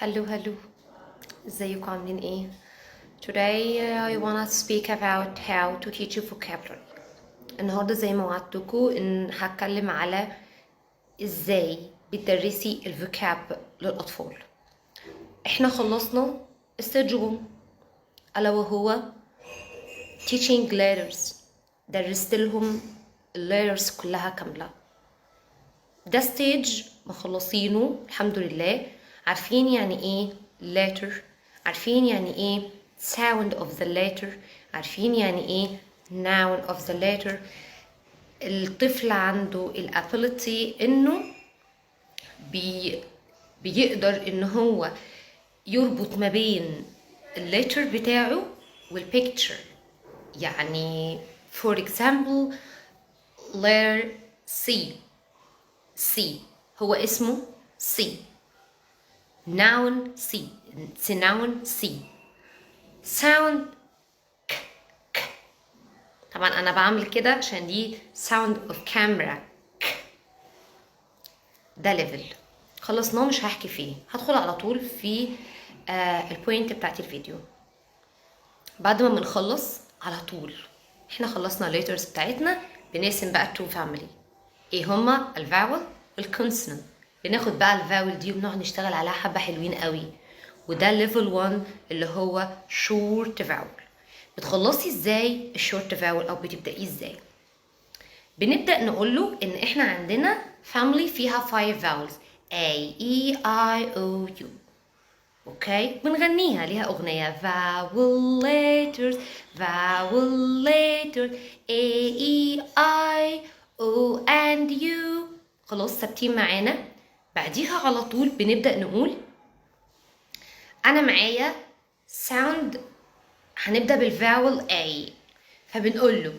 Hello. ازيكم عاملين ايه؟ Today I wanna speak about how to teach you vocabulary. النهارده زي ما وعدتكم ان هتكلم على ازاي بتدرسي الفوكاب للاطفال. احنا خلصنا stage 1 الا وهو teaching letters. درست لهم letters كلها كاملة. ده ستيج مخلصينه الحمد لله. عارفين يعني ايه letter، عارفين يعني ايه sound of the letter، عارفين يعني ايه noun of the letter. الطفل عنده الability انه بيقدر ان هو يربط ما بين الليتر بتاعه والبيكتشر. يعني for example letter C هو اسمه C noun C noun C sound ك. طبعا انا بعمل كده عشان دي sound of camera ك. ده ليفل خلصناه مش هحكي فيه، هدخل على طول في البوينت بتاعت الفيديو. بعد ما بنخلص على طول احنا خلصنا الليترز بتاعتنا، بنقسم بقى التو فاميلي. ايه هما؟ الفاول والكونسونانت. بناخد بقى الفاول دي وبنقعد نشتغل عليها حبه حلوين قوي، وده ليفل 1 اللي هو شورت فاول. بتخلصي ازاي الشورت فاول او بتبدايه ازاي؟ بنبدا نقول له ان احنا عندنا فاميلي فيها 5 فاولز A E I O U. اوكي، بنغنيها ليها اغنيه vowel letters A E I O and U. خلاص ثابتين معانا. بعديها على طول بنبدا نقول انا معايا sound، هنبدا بالفاول A، فبنقول له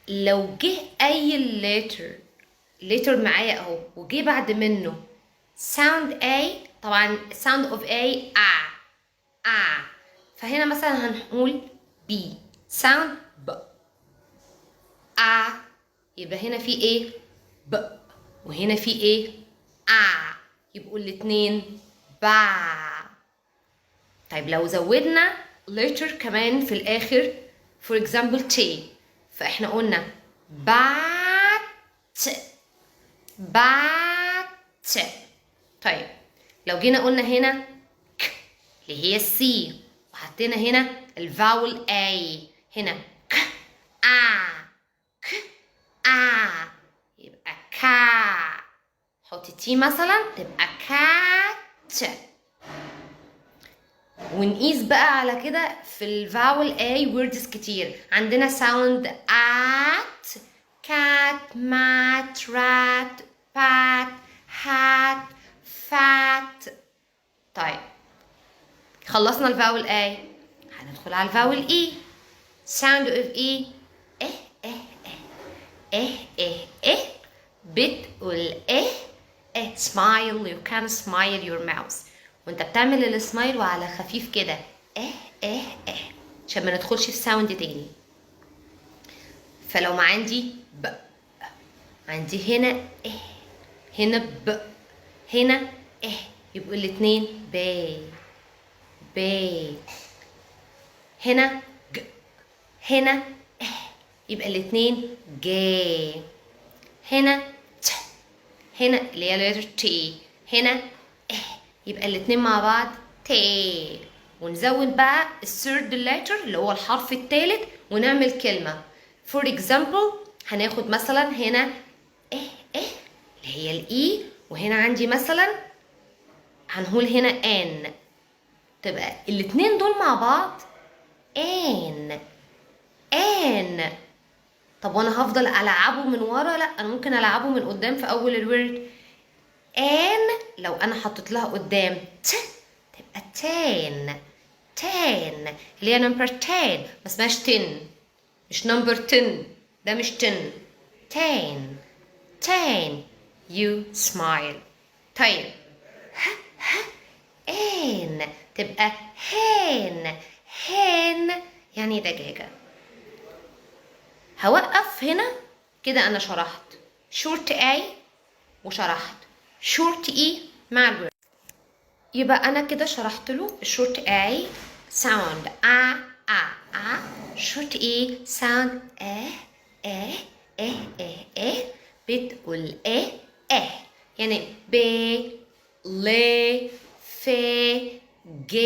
لو جه اي letter معايا اهو وجه بعد منه sound A، طبعا sound of A فهنا مثلا هنقول B sound B يبقى هنا في ايه ب، وهنا في ايه يبقوا الاتنين با. طيب لو زودنا letter كمان في الاخر for example T، فاحنا قلنا بات. طيب لو جينا قلنا هنا ك اللي هي السي، وحطينا هنا الفاول اي، هنا ك يبقى كا. حطي تي مثلا تبقى كات. ونقيس بقى على كده في الفاول اي ووردز كتير. عندنا ساوند ات، كات، مات، رات، بات، هات، فات. طيب خلصنا الفاول اي، هندخل على الفاول اي. sound of اي بتقول smile. you can smile your mouth وانت بتعمل السمايل وعلى خفيف كده عشان ما ندخلش في ساوند تاني. فلو ما عندي ب، عندي هنا هنا ب، هنا يبقوا الاتنين ب. هنا ج، هنا يبقى الاتنين ج. هنا ت، هنا اللي هي letter T، هنا يبقى الاتنين مع بعض تي. ونزود بقى الثيرد letter اللي هو الحرف الثالث ونعمل كلمة. for example هناخد مثلا هنا اللي هي الاي، وهنا عندي مثلا هنقول هنا ان، تبقى الاتنين دول مع بعض ان. طب وانا هفضل العبه من ورا؟ لا، انا ممكن العبه من قدام في اول الورد. ان لو انا حطيت لها قدام ت تبقى تان اللي هي نمبر 10، ما اسمهاش 10، مش نمبر 10، ده مش 10. تان you smile. طيب ان تبقى هين يعني دجاجة. هوقف هنا كده. انا شرحت شورت اي وشرحت شورت اي مع الورد. يبقى انا كده شرحت له الشورت A sound A A A شورت E sound A A بتقول A يعني ب ل ف ج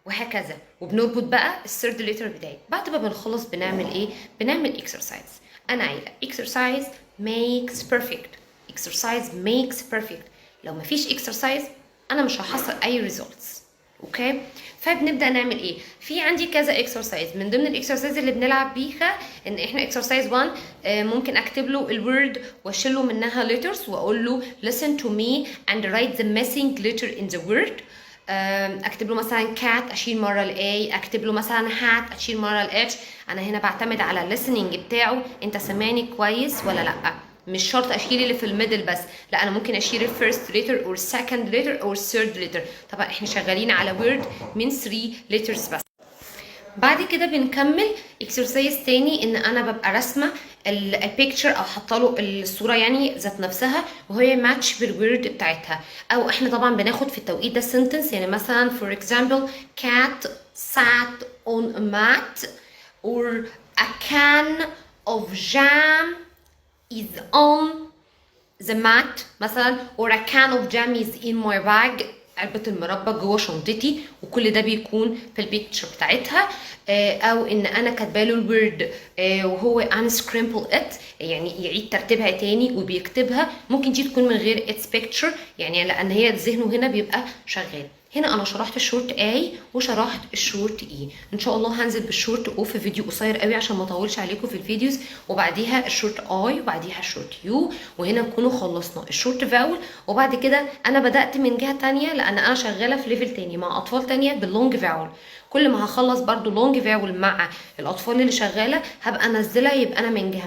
وهكذا، وبنربط بقى الثيرد ليتر بتاعي. بعد ما بنخلص بنعمل ايه؟ بنعمل اكسرسايز. انا عايزه اكسرسايز makes perfect. exercise makes perfect. لو مفيش اكسرسايز انا مش هحصل اي ريزولتس. اوكي، فبنبدا نعمل ايه؟ في عندي كذا اكسرسايز. من ضمن الاكسرسايز اللي بنلعب بيها ان احنا اكسرسايز 1 ممكن اكتب له الورد واشيل له منها letters واقول له listen to me and write the missing letter in the word. اكتب له مثلا cat اشيل مره ال A، اكتب له مثلا hat اشيل مره ال H. انا هنا بعتمد على الليسننج بتاعه، انت سامعني كويس ولا لا. مش شرط اشيل اللي في الميدل بس، لا انا ممكن اشيل الفيرست ليتر او السكند ليتر او الثيرد ليتر. طبعا احنا شغالين على وورد من 3 ليترز بس. بعد كده بنكمل اكسرسايز تاني ان انا ببقى راسمه البيكتشر او حاطه له الصوره يعني ذات نفسها وهي ماتش بالورد بتاعتها. او احنا طبعا بناخد في التوقيت ده سنتنس، يعني مثلا فور اكزامبل cat sat on a mat or a can of jam is on the mat مثلا or a can of jam is in my bag. علبة المربى جوه شنطتي، وكل ده بيكون في البيكتشر بتاعتها. او ان انا كاتباله الورد وهو unscramble it، يعني يعيد ترتيبها تاني وبيكتبها. ممكن دي تكون من غير its picture يعني لان هي ذهنه هنا بيبقى شغال. هنا انا شرحت الشورت A وشرحت الشورت E. ان شاء الله هنزل بالشورت O في فيديو قصير قوي عشان ما اطولش عليكم في الفيديوز، وبعديها الشورت I وبعديها الشورت U، وهنا نكونوا خلصنا الشورت فاول. وبعد كده انا بدات من جهه تانية لان انا شغاله في ليفل تاني مع اطفال تانية باللونج فاول. كل ما هخلص برضو لونج فاول مع الاطفال اللي شغاله هبقى انزلها، يبقى انا من جهه